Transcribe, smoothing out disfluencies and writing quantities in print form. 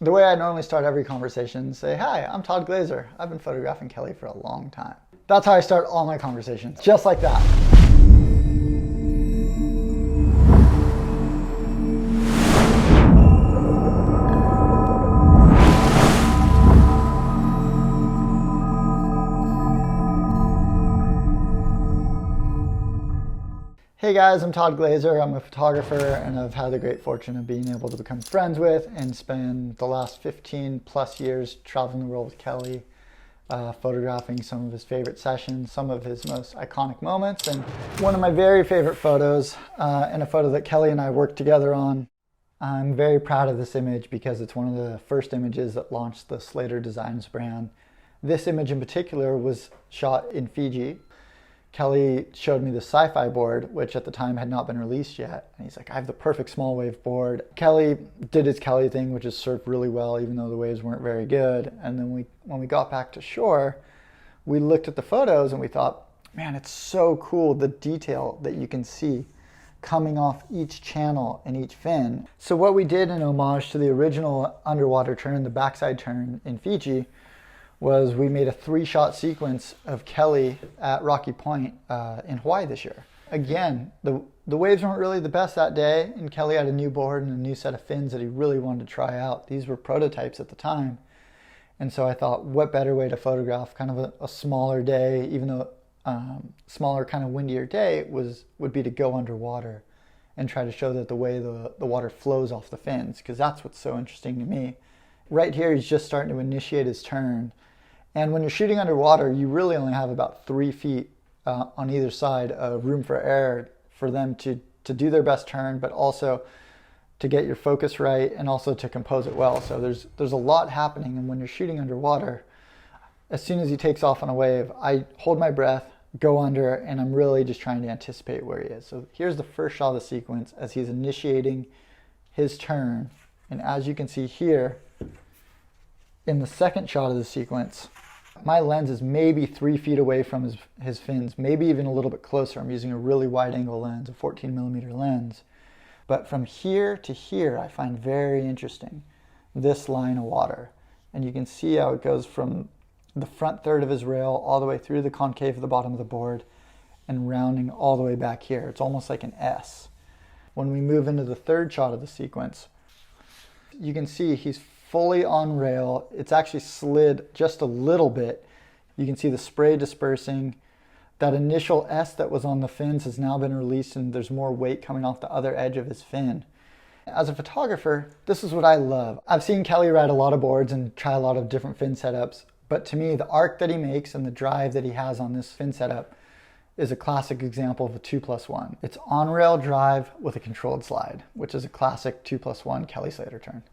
The way I normally start every conversation, say, hi, I'm Todd Glaser. I've been photographing Kelly for a long time. That's how I start all my conversations, just like that. Hey guys, I'm Todd Glaser. I'm a photographer and I've had the great fortune of being able to become friends with and spend the last 15 plus years traveling the world with Kelly, photographing some of his favorite sessions, some of his most iconic moments, and one of my very favorite photos, and a photo that Kelly and I worked together on. I'm very proud of this image because it's one of the first images that launched the Slater Designs brand. This image in particular was shot in Fiji. Kelly showed me the sci-fi board, which at the time had not been released yet. And he's like, I have the perfect small wave board. Kelly did his Kelly thing, which is surfed really well, even though the waves weren't very good. And then when we got back to shore, we looked at the photos and we thought, man, it's so cool, the detail that you can see coming off each channel and each fin. So what we did in homage to the original underwater turn, the backside turn in Fiji, was we made a 3-shot sequence of Kelly at Rocky Point in Hawaii this year. Again, the waves weren't really the best that day, and Kelly had a new board and a new set of fins that he really wanted to try out. These were prototypes at the time. And so I thought, what better way to photograph kind of a smaller day, even though smaller, kind of windier day, would be to go underwater and try to show that the way the water flows off the fins, because that's what's so interesting to me. Right here, he's just starting to initiate his turn. And when you're shooting underwater, you really only have about 3 feet on either side of room for error for them to do their best turn, but also to get your focus right and also to compose it well. So there's a lot happening. And when you're shooting underwater, as soon as he takes off on a wave, I hold my breath, go under, and I'm really just trying to anticipate where he is. So here's the first shot of the sequence as he's initiating his turn. And as you can see here, in the second shot of the sequence, my lens is maybe 3 feet away from his fins, maybe even a little bit closer. I'm using a really wide angle lens, a 14mm lens. But from here to here, I find very interesting this line of water. And you can see how it goes from the front third of his rail all the way through the concave of the bottom of the board and rounding all the way back here. It's almost like an S. When we move into the third shot of the sequence, you can see he's fully on rail. It's actually slid just a little bit. You can see the spray dispersing. That initial S that was on the fins has now been released and there's more weight coming off the other edge of his fin. As a photographer, this is what I love. I've seen Kelly ride a lot of boards and try a lot of different fin setups, but to me, the arc that he makes and the drive that he has on this fin setup is a classic example of a 2+1. It's on rail drive with a controlled slide, which is a classic 2+1 Kelly Slater turn.